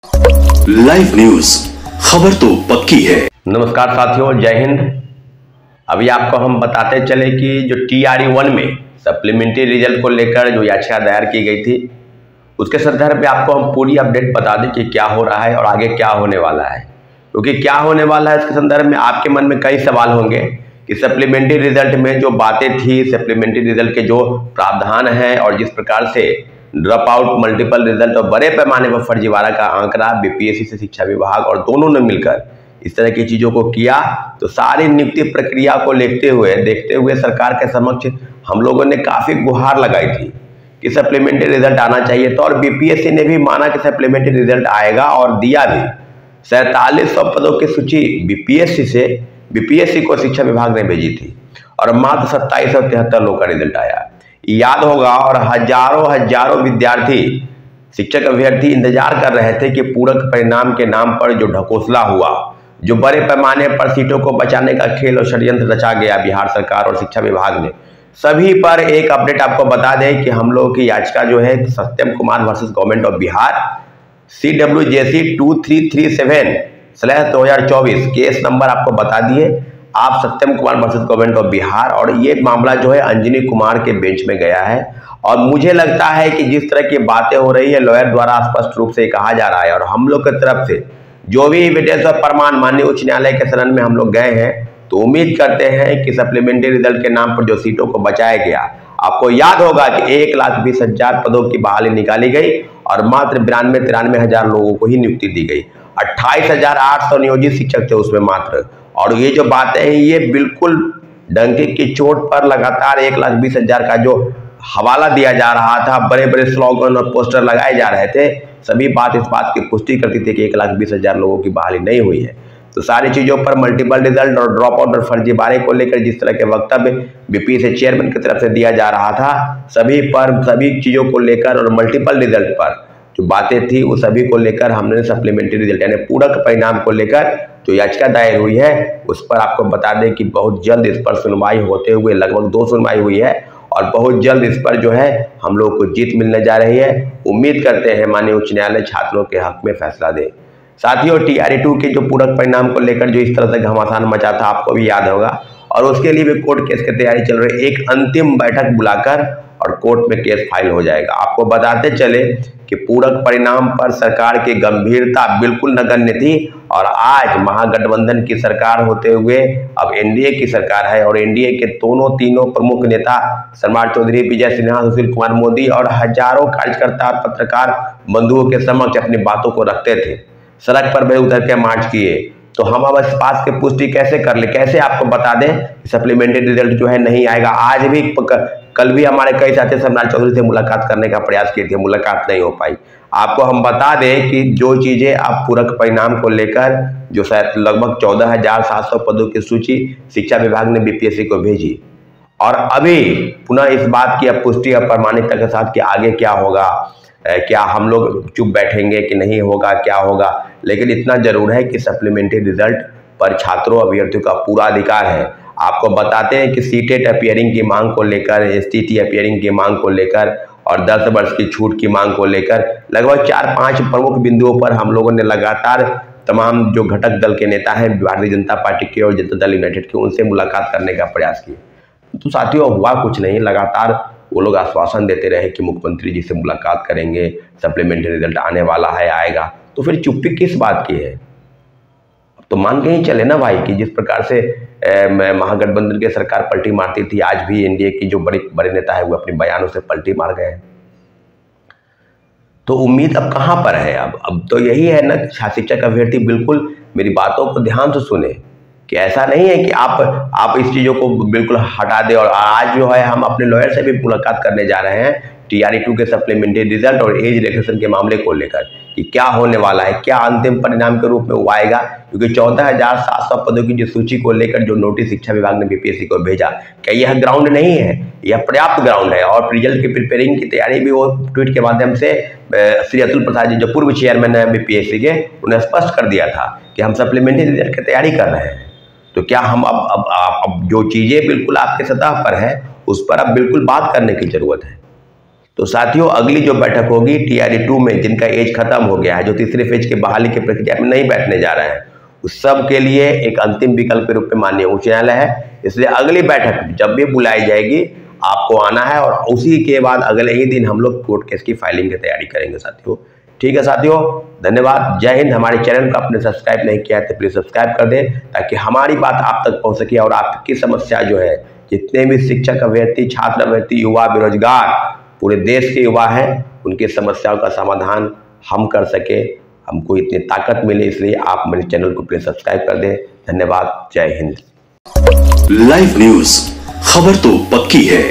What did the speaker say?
Live news, खबर तो पक्की है। नमस्कार साथियों, जय हिंद। अभी आपको हम बताते चले कि जो TRE-1 में सप्लीमेंट्री रिजल्ट को लेकर जो याचिका दायर की गई थी, उसके संदर्भ में आपको हम पूरी अपडेट बता दें कि क्या हो रहा है और आगे क्या होने वाला है। क्योंकि क्या होने वाला है इसके संदर्भ में आपके मन में कई सवाल होंगे कि सप्लीमेंट्री रिजल्ट में जो बातें थी, सप्लीमेंट्री रिजल्ट के जो प्रावधान हैं और जिस प्रकार से ड्रॉप आउट, मल्टीपल रिजल्ट और बड़े पैमाने पर फर्जीवाड़ा का आंकड़ा BPSC से शिक्षा विभाग और दोनों ने मिलकर इस तरह की चीज़ों को किया, तो सारी नियुक्ति प्रक्रिया को देखते हुए सरकार के समक्ष हम लोगों ने काफ़ी गुहार लगाई थी कि सप्लीमेंट्री रिजल्ट आना चाहिए। तो और BPSC ने भी माना कि सप्लीमेंट्री रिजल्ट आएगा और दिया भी। 4700 पदों की सूची BPSC को शिक्षा विभाग ने भेजी थी और मात्र 2773 लोगों का रिजल्ट आया। याद होगा, और हजारों विद्यार्थी, शिक्षक अभ्यर्थी इंतजार कर रहे थे कि पूरक परिणाम के नाम पर जो ढकोसला हुआ, जो बड़े पैमाने पर सीटों को बचाने का खेल और षड्यंत्र रचा गया बिहार सरकार और शिक्षा विभाग ने, सभी पर एक अपडेट आपको बता दें कि हम लोगों की याचिका जो है Satyam Kumar versus government of Bihar CWJC 2337/2024 case number आपको बता दिए आप, Satyam Kumar versus government of Bihar. और ये मामला जो है अंजनी कुमार के बेंच में गया है। और मुझे लगता है कि जिस तरह की बातें हो रही है, लॉयर द्वारा स्पष्ट रूप से कहा जा रहा है और हम लोग की तरफ से जो भी एविडेंस और प्रमाण माननीय उच्च न्यायालय के शरण में हम लोग गए हैं, तो उम्मीद करते हैं कि सप्लीमेंट्री रिजल्ट के नाम पर जो सीटों को बचाया गया, आपको याद होगा कि 1,20,000 पदों की बहाली निकाली गई और मात्र 93 हजार लोगों को ही नियुक्ति दी गई। 28,800 नियोजित शिक्षक थे उसमें मात्र। और ये जो बातें हैं, ये बिल्कुल डंके की चोट पर लगातार 1,20,000 का जो हवाला दिया जा रहा था, बड़े बड़े स्लोगन और पोस्टर लगाए जा रहे थे, सभी बात इस बात की पुष्टि करती थी कि 1,20,000 लोगों की बहाली नहीं हुई है। तो सारी चीज़ों पर, मल्टीपल रिजल्ट और ड्रॉप आउट और फर्जीवाड़े को लेकर जिस तरह के वक्तव्य BPSC चेयरमैन की तरफ से दिया जा रहा था, सभी चीज़ों को लेकर और मल्टीपल रिजल्ट पर जो बातें थी, उस सभी को लेकर हमने सप्लीमेंट्री रिजल्ट यानी पूरक परिणाम को लेकर जो याचिका दायर हुई है, उस पर आपको बता दें कि बहुत जल्द इस पर सुनवाई होते हुए, लगभग 2 सुनवाई हुई है और बहुत जल्द इस पर जो है हम लोग को जीत मिलने जा रही है। उम्मीद करते हैं माननीय उच्च न्यायालय छात्रों के हक में फैसला दे। साथियों, TRE-2 के जो पूरक परिणाम को लेकर जो इस तरह से घमासान मचा था, आपको भी याद होगा, और उसके लिए भी कोर्ट केस की तैयारी चल रही है। एक अंतिम बैठक बुलाकर और कोर्ट में केस फाइल हो जाएगा। आपको बताते चले कि पूरक परिणाम पर सरकार की गंभीरता बिल्कुल नगण्य थी और आज महागठबंधन की सरकार होते हुए अब NDA की सरकार है और NDA के तीनों प्रमुख नेता सम्राट चौधरी, विजय सिन्हा, सुशील कुमार मोदी और हजारों कार्यकर्ता, पत्रकार बंधुओं के समक्ष अपनी बातों को रखते थे, सड़क पर भी उतर के मार्च किए। तो हम अब इस बात की पुष्टि कैसे कर ले, कैसे आपको बता दें कि सप्लीमेंट्री रिजल्ट जो है नहीं आएगा। आज भी, कल भी हमारे कई साथी सम्राट चौधरी से मुलाकात करने का प्रयास किए थे, मुलाकात नहीं हो पाई। आपको हम बता दें कि जो चीज़ें आप पूरक परिणाम को लेकर जो शायद लगभग 14,700 पदों की सूची शिक्षा विभाग ने BPSC को भेजी और अभी पुनः इस बात की पुष्टि और प्रमाणिकता के साथ कि आगे क्या होगा, क्या हम लोग चुप बैठेंगे कि नहीं होगा, क्या होगा। लेकिन इतना जरूर है कि सप्लीमेंट्री रिजल्ट पर छात्रों अभ्यर्थियों का पूरा अधिकार है। आपको बताते हैं कि सीटेट अपीयरिंग की मांग को लेकर, STT अपीयरिंग की मांग को लेकर और 10 वर्ष की छूट की मांग को लेकर लगभग 4-5 प्रमुख बिंदुओं पर हम लोगों ने लगातार तमाम जो घटक दल के नेता हैं भारतीय जनता पार्टी के और जनता दल यूनाइटेड के, उनसे मुलाकात करने का प्रयास किया। तो साथियों, हुआ कुछ नहीं। लगातार वो लोग आश्वासन देते रहे कि मुख्यमंत्री जी से मुलाकात करेंगे, सप्लीमेंट्री रिजल्ट आने वाला है, आएगा। तो फिर चुप्पी किस बात की है? तो मान के ही चले ना भाई कि जिस प्रकार से महागठबंधन की सरकार पलटी मारती थी, आज भी NDA की जो बड़े नेता है वो अपने बयानों से पलटी मार गए। तो उम्मीद अब कहाँ पर है? अब तो यही है ना, शिक्षक अभ्यर्थी बिल्कुल मेरी बातों को ध्यान से सुने कि ऐसा नहीं है कि आप इस चीज़ों को बिल्कुल हटा दें। और आज जो है हम अपने लॉयर से भी मुलाकात करने जा रहे हैं TRE-2 के सप्लीमेंट्री रिजल्ट और एज रिलैक्सेशन के मामले को लेकर कि क्या होने वाला है, क्या अंतिम परिणाम के रूप में वो आएगा। क्योंकि 14,700 पदों की जो सूची को लेकर जो नोटिस शिक्षा विभाग ने BPSC को भेजा, क्या यह ग्राउंड नहीं है? यह पर्याप्त ग्राउंड है। और रिजल्ट की प्रिपेयरिंग की तैयारी भी वो ट्वीट के माध्यम से श्री अतुल प्रसाद जी, जो पूर्व चेयरमैन है BPSC के, उन्हें स्पष्ट कर दिया था कि हम सप्लीमेंट्री रिजल्ट की तैयारी कर रहे हैं। तो क्या हम अब जो चीज़ें बिल्कुल आपके सतह पर है, उस पर अब बिल्कुल बात करने की जरूरत है। तो साथियों अगली जो बैठक होगी TRE 2 में, जिनका एज खत्म हो गया है, जो तीसरे फेज की बहाली की प्रक्रिया में नहीं बैठने जा रहे हैं, उस सब के लिए एक अंतिम विकल्प के रूप में माननीय उच्च न्यायालय है। इसलिए अगली बैठक जब भी बुलाई जाएगी आपको आना है, और उसी के बाद अगले ही दिन हम लोग कोर्ट केस की फाइलिंग की तैयारी करेंगे साथियों। ठीक है साथियों, धन्यवाद, जय हिंद। हमारे चैनल को आपने सब्सक्राइब नहीं किया है तो प्लीज सब्सक्राइब कर दें, ताकि हमारी बात आप तक पहुंच सके और आपकी समस्या जो है, जितने भी शिक्षक अभ्यर्थी, छात्र अभ्यर्थी, युवा, बेरोजगार, पूरे देश के युवा हैं, उनकी समस्याओं का समाधान हम कर सके, हमको इतनी ताकत मिले। इसलिए आप मेरे चैनल को प्लीज सब्सक्राइब कर दें। धन्यवाद, जय हिंद। लाइव न्यूज, खबर तो पक्की है।